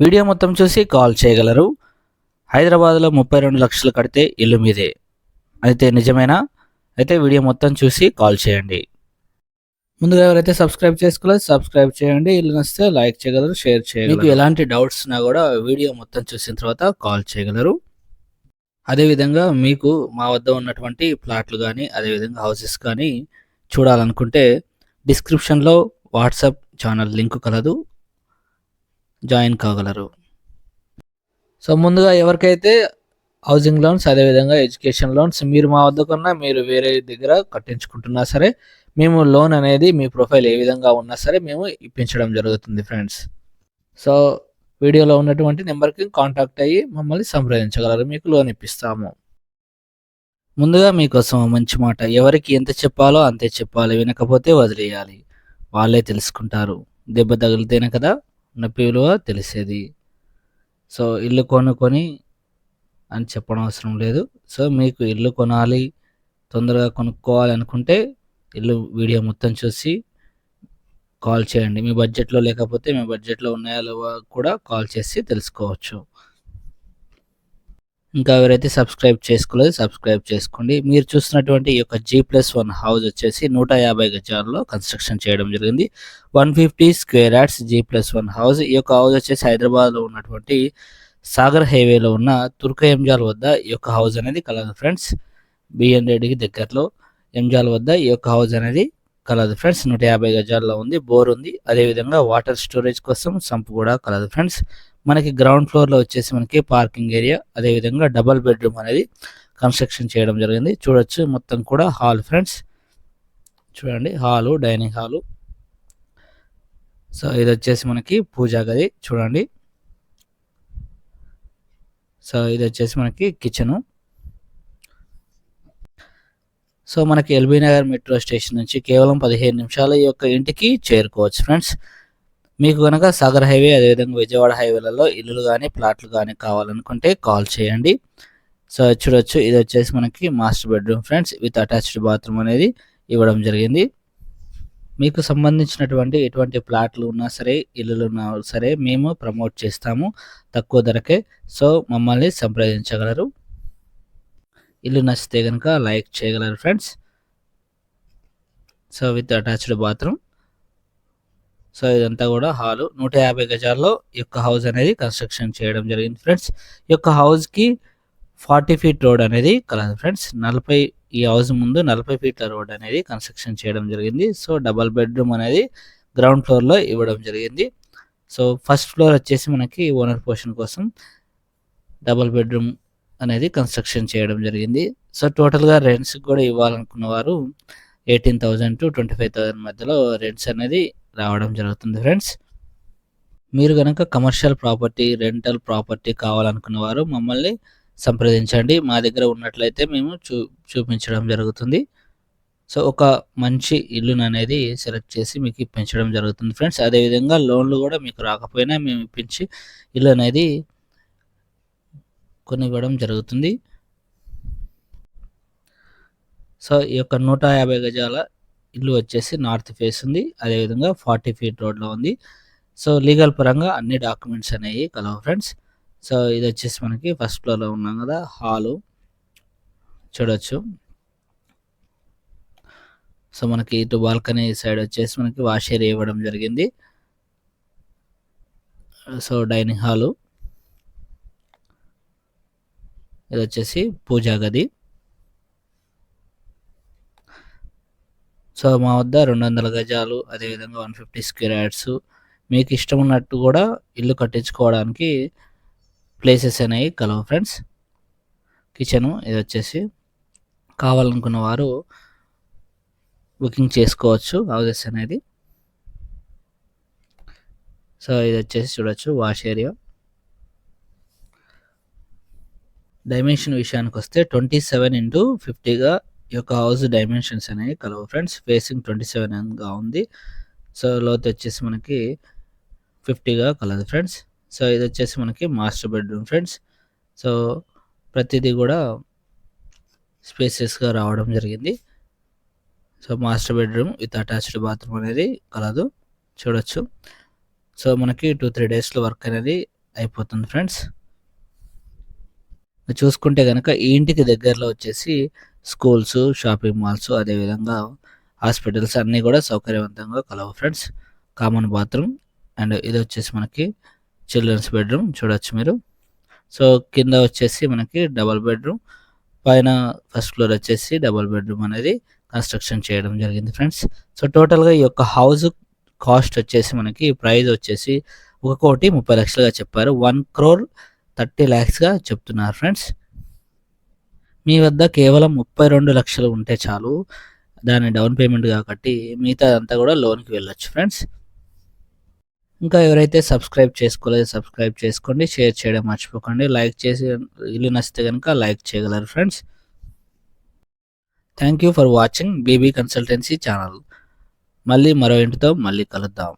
Video మొత్తం చూసి call చేయగలరు. హైదరాబాద్లో 32 లక్షలు కడితే ఇల్లు మీదే. అయితే నిజమేనా? అయితే వీడియో మొత్తం చూసి కాల్ చేయండి. ముందుగా ఎవరైతే సబ్స్క్రైబ్ చేసుకోలేదో సబ్స్క్రైబ్ చేయండి. ఇల్లు నచ్చితే లైక్ చేయగలరు, షేర్ చేయగలరు. మీకు ఎలాంటి డౌట్స్ ఉన్నా కూడా వీడియో మొత్తం చూసిన తర్వాత కాల్ చేయగలరు. అదేవిధంగా మీకు మా వద్ద ఉన్నటువంటి ప్లాట్లు కానీ అదేవిధంగా హౌసెస్ కానీ చూడాలనుకుంటే డిస్క్రిప్షన్లో వాట్సాప్ ఛానల్ లింక్ కలదు, జాయిన్ కాగలరు. సో ముందుగా ఎవరికైతే హౌసింగ్ లోన్స్ అదేవిధంగా ఎడ్యుకేషన్ లోన్స్ మీరు మా వద్ద కొన్నా మీరు వేరే దగ్గర కట్టించుకుంటున్నా సరే మేము లోన్ అనేది మీ ప్రొఫైల్ ఏ విధంగా ఉన్నా సరే మేము ఇప్పించడం జరుగుతుంది ఫ్రెండ్స్. సో వీడియోలో ఉన్నటువంటి నెంబర్కి కాంటాక్ట్ అయ్యి మమ్మల్ని సంప్రదించగలరు, మీకు లోన్ ఇప్పిస్తాము. ముందుగా మీకోసం మంచి మాట, ఎవరికి ఎంత చెప్పాలో అంతే చెప్పాలి, వినకపోతే వదిలేయాలి. వాళ్ళే తెలుసుకుంటారు. దెబ్బ తగిలితేనే కదా నొప్పి విలువ తెలిసేది. సో ఇల్లు కొనుక్కొని అని చెప్పడం అవసరం లేదు. సో మీకు ఇల్లు కొనాలి, తొందరగా కొనుక్కోవాలి అనుకుంటే ఇల్లు వీడియో మొత్తం చూసి కాల్ చేయండి. మీ బడ్జెట్లో లేకపోతే మీ బడ్జెట్లో ఉన్నాయో లేవో కూడా కాల్ చేసి తెలుసుకోవచ్చు. ఇంకా ఎవరైతే సబ్స్క్రైబ్ చేసుకోలేదు సబ్స్క్రైబ్ చేసుకోండి. మీరు చూస్తున్నటువంటి ఈ యొక్క G+1 హౌస్ వచ్చేసి 150 గజాల్లో కన్స్ట్రక్షన్ చేయడం జరిగింది. 150 స్క్వేర్ యార్డ్స్ G+1 హౌస్. ఈ యొక్క హౌస్ వచ్చేసి హైదరాబాద్లో ఉన్నటువంటి సాగర్ హైవేలో ఉన్న తుర్క ఎంజాల్ వద్ద ఈ యొక్క హౌస్ అనేది కలదు ఫ్రెండ్స్. బిఎన్ రెడ్డికి దగ్గరలో ఎంజాల్ వద్ద ఈ యొక్క హౌస్ అనేది కలదు ఫ్రెండ్స్. 150 గజాల్లో ఉంది, బోర్ ఉంది, అదేవిధంగా వాటర్ స్టోరేజ్ కోసం సంప్ కూడా కలదు ఫ్రెండ్స్. మనకి గ్రౌండ్ ఫ్లోర్లో వచ్చేసి మనకి పార్కింగ్ ఏరియా అదేవిధంగా డబల్ బెడ్రూమ్ అనేది కన్స్ట్రక్షన్ చేయడం జరిగింది. చూడొచ్చు మొత్తం కూడా హాల్ ఫ్రెండ్స్. చూడండి హాలు, డైనింగ్ హాలు. సో ఇది వచ్చేసి మనకి పూజా గది చూడండి. సో ఇది వచ్చేసి మనకి కిచెను. సో మనకి ఎల్బీ నగర్ మెట్రో స్టేషన్ నుంచి కేవలం 15 నిమిషాల ఈ యొక్క ఇంటికి చేరుకోవచ్చు ఫ్రెండ్స్. మీకు కనుక సాగర్ హైవే అదేవిధంగా విజయవాడ హైవేలలో ఇల్లులు కానీ ప్లాట్లు కానీ కావాలనుకుంటే కాల్ చేయండి. సో చూడొచ్చు ఇది వచ్చేసి మనకి master bedroom friends, with attached bathroom అనేది ఇవ్వడం జరిగింది. మీకు సంబంధించినటువంటి ఎటువంటి ప్లాట్లు ఉన్నా సరే ఇల్లులు ఉన్నా సరే మేము ప్రమోట్ చేస్తాము తక్కువ ధరకే. సో మమ్మల్ని సంప్రదించగలరు. ఇల్లు నచ్చితే కనుక లైక్ చేయగలరు friends. So with attached bathroom. So ఇదంతా కూడా హాలు. 150 గజాల్లో ఈ యొక్క హౌస్ అనేది కన్స్ట్రక్షన్ చేయడం జరిగింది ఫ్రెండ్స్. ఈ యొక్క హౌస్కి 40 ఫీట్ రోడ్ అనేది కలదు ఫ్రెండ్స్. ఈ హౌస్ ముందు 40 ఫీట్ల రోడ్ అనేది కన్స్ట్రక్షన్ చేయడం జరిగింది. సో డబల్ బెడ్రూమ్ అనేది గ్రౌండ్ ఫ్లోర్లో ఇవ్వడం జరిగింది. సో ఫస్ట్ ఫ్లోర్ వచ్చేసి మనకి ఓనర్ పోర్షన్ కోసం డబల్ బెడ్రూమ్ అనేది కన్స్ట్రక్షన్ చేయడం జరిగింది. సో టోటల్గా రెంట్స్ కూడా ఇవ్వాలనుకున్న వారు 18,000 to 25,000 మధ్యలో రెంట్స్ అనేది రావడం జరుగుతుంది ఫ్రెండ్స్. మీరు కనుక కమర్షియల్ ప్రాపర్టీ రెంటల్ ప్రాపర్టీ కావాలనుకున్న వారు మమ్మల్ని సంప్రదించండి. మా దగ్గర ఉన్నట్లయితే మేము చూపించడం జరుగుతుంది. సో ఒక మంచి ఇల్లును అనేది సెలెక్ట్ చేసి మీకు ఇప్పించడం జరుగుతుంది ఫ్రెండ్స్. అదేవిధంగా లోన్లు కూడా మీకు రాకపోయినా మేము ఇప్పించి ఇల్లు అనేది కొనివ్వడం జరుగుతుంది. సో ఈ యొక్క 150 గజాల ఇల్లు వచ్చేసి నార్త్ ఫేస్ ఉంది, అదేవిధంగా 40 ఫీట్ రోడ్లో ఉంది. సో లీగల్ పరంగా అన్ని డాక్యుమెంట్స్ అనేవి కలవు ఫ్రెండ్స్. సో ఇది వచ్చేసి మనకి ఫస్ట్ ఫ్లోర్లో ఉన్నాం కదా హాలు చూడొచ్చు. సో మనకి ఇటు బాల్కనీ సైడ్ వచ్చేసి మనకి వాష్ ఏరియా ఇవ్వడం జరిగింది. So dining hall. ఇది వచ్చేసి పూజా గది. సో మా వద్ద 200 గజాలు అదేవిధంగా 150 స్క్వేర్ యార్డ్స్ మీకు ఇష్టం ఉన్నట్టు కూడా ఇల్లు కట్టించుకోవడానికి ప్లేసెస్ అనేవి కలవు ఫ్రెండ్స్. కిచెను ఇది వచ్చేసి కావాలనుకున్న వారు బుకింగ్ చేసుకోవచ్చు హౌసెస్ అనేది. సో ఇది వచ్చేసి చూడొచ్చు వాష్ ఏరియా. డైమెన్షన్ విషయానికి వస్తే 27x50గా ఈ యొక్క హౌస్ డైమెన్షన్స్ అనేవి కలవు ఫ్రెండ్స్. ఫేసింగ్ 27గా ఉంది. సో లోతు వచ్చేసి మనకి 50గా కలదు ఫ్రెండ్స్. సో ఇది వచ్చేసి మనకి మాస్టర్ బెడ్రూమ్ ఫ్రెండ్స్. సో ప్రతిదీ కూడా స్పేసెస్గా రావడం జరిగింది. So master bedroom with attached bathroom అనేది కలదు చూడొచ్చు. సో మనకి 2-3 డేస్లో వర్క్ అనేది అయిపోతుంది ఫ్రెండ్స్. చూసుకుంటే గనక ఈ ఇంటికి దగ్గరలో వచ్చేసి స్కూల్స్, షాపింగ్ మాల్స్, అదేవిధంగా హాస్పిటల్స్ అన్నీ కూడా సౌకర్యవంతంగా కలవు ఫ్రెండ్స్. కామన్ బాత్రూమ్ అండ్ ఇది వచ్చేసి మనకి చిల్డ్రన్స్ బెడ్రూమ్ చూడొచ్చు మీరు. సో కింద వచ్చేసి మనకి డబల్ బెడ్రూమ్, పైన ఫస్ట్ ఫ్లోర్ వచ్చేసి డబల్ బెడ్రూమ్ అనేది కన్స్ట్రక్షన్ చేయడం జరిగింది ఫ్రెండ్స్. సో టోటల్గా ఈ యొక్క హౌస్ కాస్ట్ వచ్చేసి మనకి ప్రైస్ వచ్చేసి 1,30,00,000గా చెప్పారు. 1,30,00,000గా చెప్తున్నారు ఫ్రెండ్స్. మీ వద్ద కేవలం 32 లక్షలు ఉంటే చాలు, దాన్ని డౌన్ పేమెంట్గా కట్టి మిగతా అంతా కూడా లోన్కి వెళ్ళొచ్చు ఫ్రెండ్స్. ఇంకా ఎవరైతే సబ్స్క్రైబ్ చేసుకోలేదో సబ్స్క్రైబ్ చేసుకోండి, షేర్ చేయడం మర్చిపోకండి, లైక్ చేసి ఇల్లు నచ్చితే కనుక లైక్ చేయగలరు friends. Thank you for watching BB consultancy channel. మళ్ళీ మరో ఇంటితో మళ్ళీ కలుద్దాం.